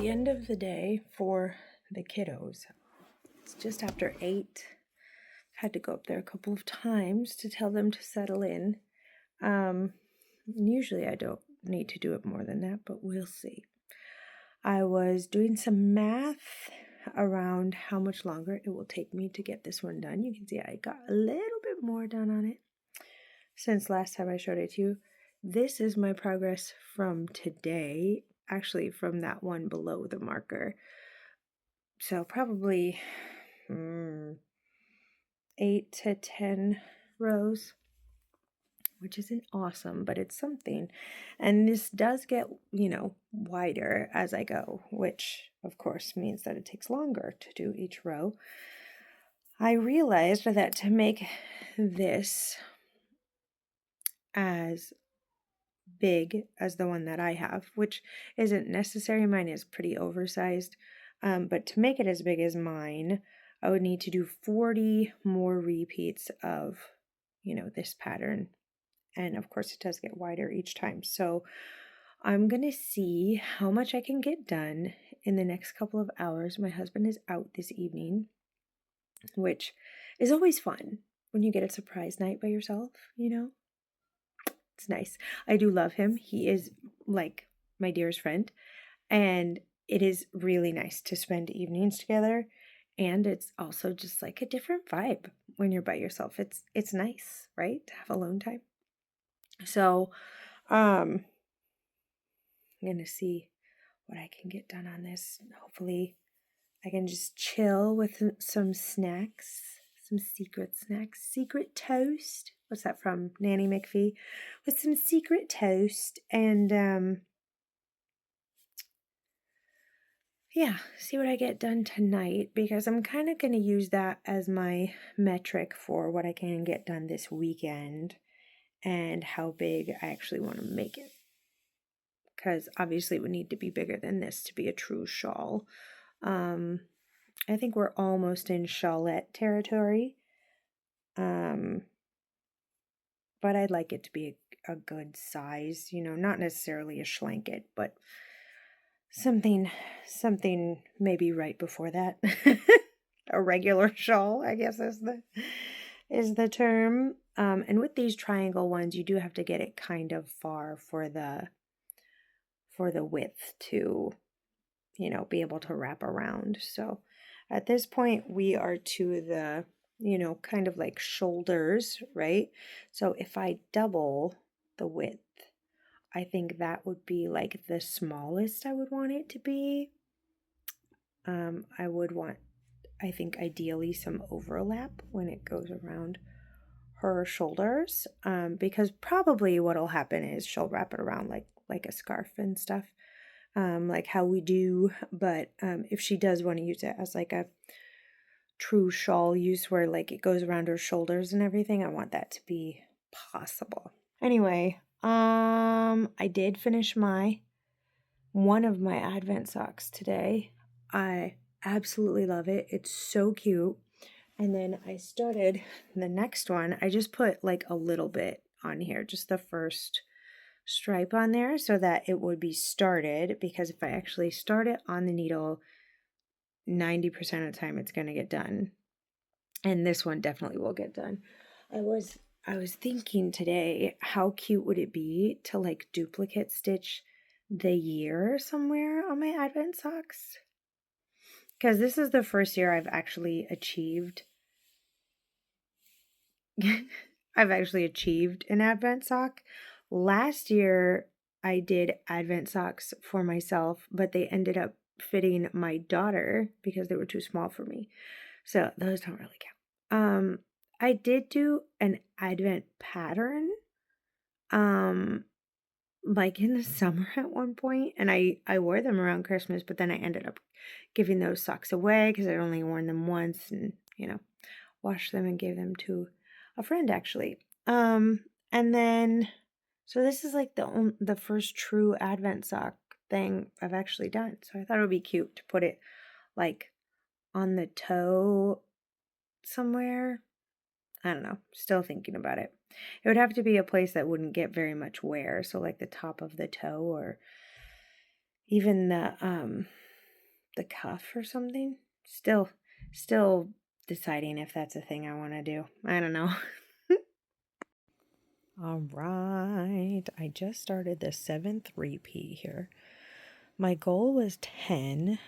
the end of the day for the kiddos. It's just after 8. Had to go up there a couple of times to tell them to settle in. Usually I don't need to do it more than that, but we'll see. I was doing some math around how much longer it will take me to get this one done. You can see I got a little bit more done on it since last time I showed it to you. This is my progress from today, actually from that one below the marker. So probably 8 to 10 rows, which isn't awesome, but it's something. And this does get, wider as I go, which of course means that it takes longer to do each row. I realized that to make this as big as the one that I have, which isn't necessary, mine is pretty oversized, but to make it as big as mine, I would need to do 40 more repeats of, this pattern. And of course it does get wider each time. So I'm going to see how much I can get done in the next couple of hours. My husband is out this evening, which is always fun when you get a surprise night by yourself, It's nice. I do love him. He is like my dearest friend, and it is really nice to spend evenings together. And it's also just like a different vibe when you're by yourself. It's nice, right? To have alone time. So, I'm going to see what I can get done on this. Hopefully I can just chill with some snacks, some secret snacks, secret toast. What's that from? Nanny McPhee. With some secret toast and, see what I get done tonight, because I'm kind of going to use that as my metric for what I can get done this weekend and how big I actually want to make it. Because obviously it would need to be bigger than this to be a true shawl. I think we're almost in shawlette territory. But I'd like it to be a good size, not necessarily a schlanket, but something maybe right before that. A regular shawl, I guess is the term. And with these triangle ones, you do have to get it kind of far for the width to, be able to wrap around. So at this point we are to the, kind of like shoulders, right? So if I double the width, I think that would be like the smallest I would want it to be. I would want, I think ideally some overlap when it goes around her shoulders, because probably what'll happen is she'll wrap it around like a scarf and stuff, like how we do. But if she does want to use it as like a true shawl use where like it goes around her shoulders and everything, I want that to be possible. Anyway, I did finish one of my Advent socks today. I absolutely love it. It's so cute. And then I started the next one. I just put like a little bit on here, just the first stripe on there so that it would be started, because if I actually start it on the needle, 90% of the time it's going to get done. And this one definitely will get done. I was thinking today, how cute would it be to like duplicate stitch the year somewhere on my Advent socks? Because this is the first year I've actually achieved an Advent sock. Last year I did Advent socks for myself, but they ended up fitting my daughter because they were too small for me. So those don't really count. I did do an Advent pattern, like in the summer at one point, and I wore them around Christmas, but then I ended up giving those socks away because I'd only worn them once, and washed them and gave them to a friend actually. And then so this is like the first true Advent sock thing I've actually done. So I thought it would be cute to put it like on the toe somewhere. I don't know, still thinking about it. It would have to be a place that wouldn't get very much wear, so like the top of the toe, or even the the cuff or something. Still deciding if that's a thing I want to do. I don't know. All right, I just started the 7th repeat here. My goal was 10,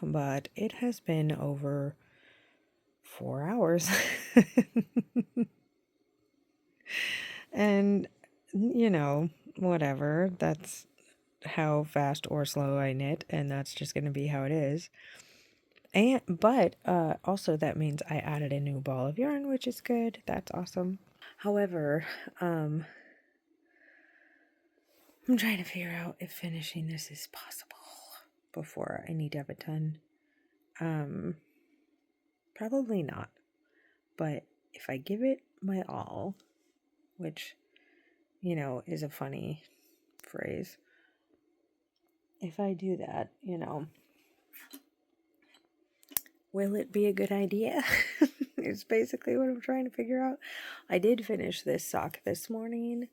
but it has been over 4 hours. And, whatever. That's how fast or slow I knit, and that's just going to be how it is. But also that means I added a new ball of yarn, which is good. That's awesome. However, I'm trying to figure out if finishing this is possible before I need to have it done. Probably not. But if I give it my all, which, is a funny phrase, if I do that, will it be a good idea? It's basically what I'm trying to figure out. I did finish this sock this morning,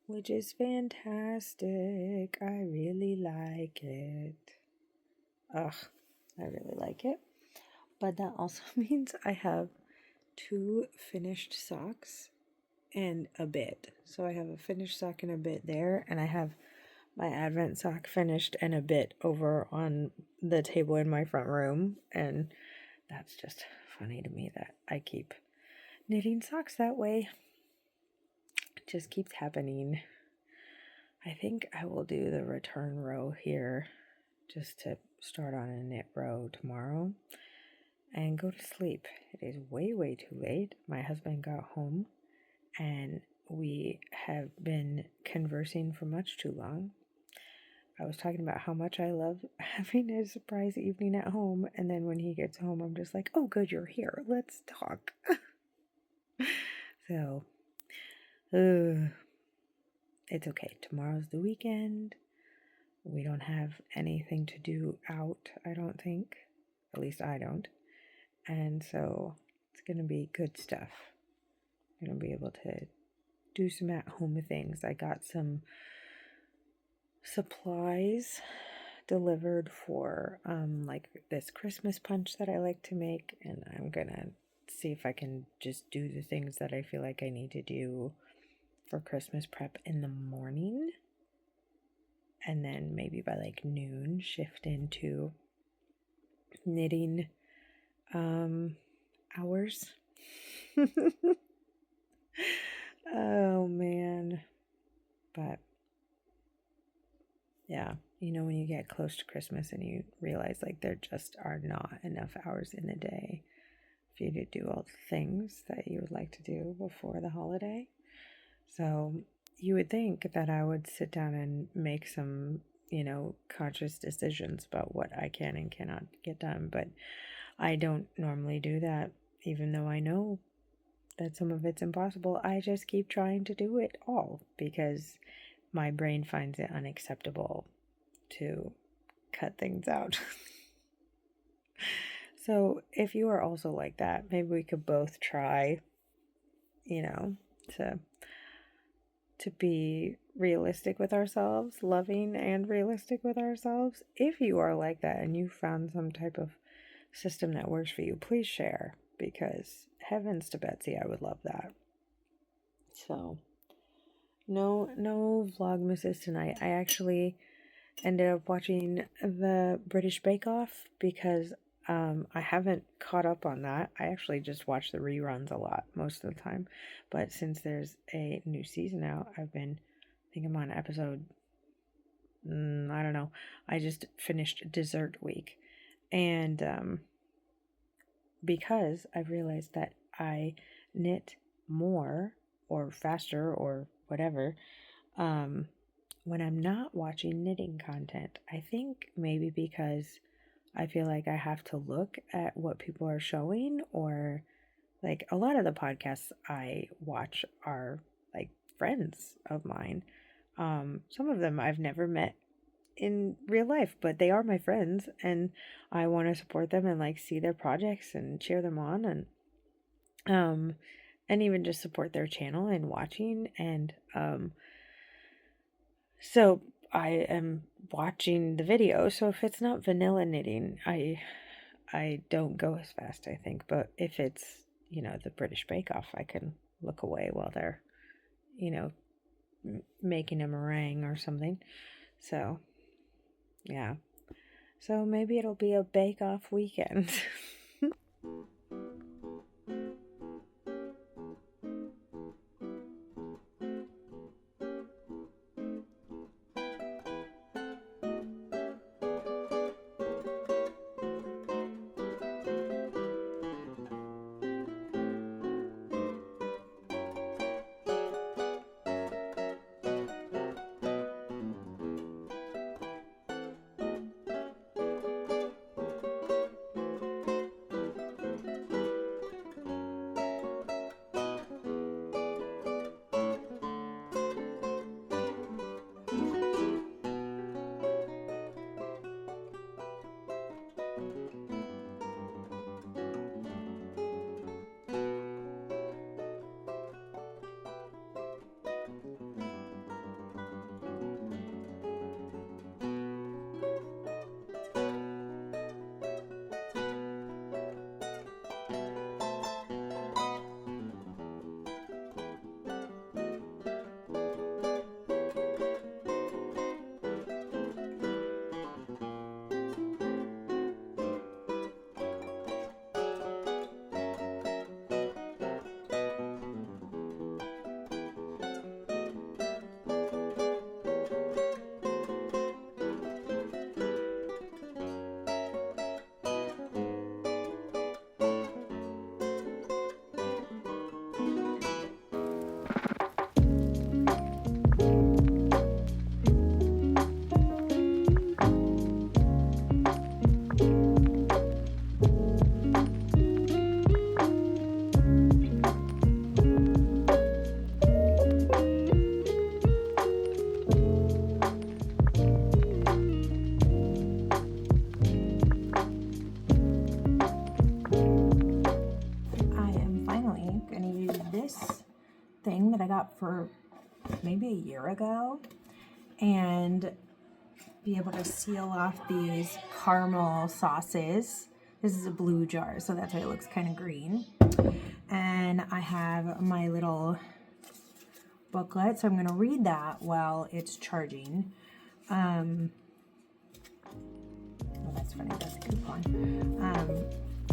which is fantastic. I really like it. Ugh, I really like it. But that also means I have 2 finished socks and a bit. So I have a finished sock and a bit there, and I have my Advent sock finished and a bit over on the table in my front room, and that's just funny to me that I keep knitting socks that way. It just keeps happening. I think I will do the return row here just to start on a knit row tomorrow and go to sleep. It is way, way too late. My husband got home and we have been conversing for much too long. I was talking about how much I love having a surprise evening at home, and then when he gets home, I'm just like, oh, good, you're here. Let's talk. So, it's okay. Tomorrow's the weekend. We don't have anything to do out, I don't think. At least I don't. And so, it's going to be good stuff. I'm going to be able to do some at-home things. I got some supplies delivered for like this Christmas punch that I like to make, and I'm gonna see if I can just do the things that I feel like I need to do for Christmas prep in the morning, and then maybe by like noon shift into knitting hours. Oh man. But yeah, when you get close to Christmas and you realize like there just are not enough hours in the day for you to do all the things that you would like to do before the holiday. So you would think that I would sit down and make some, conscious decisions about what I can and cannot get done. But I don't normally do that, even though I know that some of it's impossible. I just keep trying to do it all because my brain finds it unacceptable to cut things out. So if you are also like that, maybe we could both try, to be realistic with ourselves, loving and realistic with ourselves. If you are like that and you found some type of system that works for you, please share, because heavens to Betsy, I would love that. So no Vlogmases tonight. I actually ended up watching the British Bake Off because I haven't caught up on that. I actually just watch the reruns a lot most of the time. But since there's a new season out, I think I'm on episode, I don't know. I just finished dessert week. And because I've realized that I knit more or faster or whatever when I'm not watching knitting content. I think maybe because I feel like I have to look at what people are showing, or like a lot of the podcasts I watch are like friends of mine. Some of them I've never met in real life, but they are my friends and I want to support them and like see their projects and cheer them on, and even just support their channel and watching. And so I am watching the video. So if it's not vanilla knitting, I don't go as fast, I think. But if it's, you know, the British Bake Off, I can look away while they're, you know, making a meringue or something. So, yeah. So maybe it'll be a Bake Off weekend. Thing that I got for maybe a year ago and be able to seal off these caramel sauces. This is a blue jar, so that's why it looks kind of green. And I have my little booklet, so I'm going to read that while it's charging. Oh, that's funny, that's a coupon.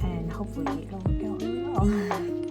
And hopefully it'll work out really well.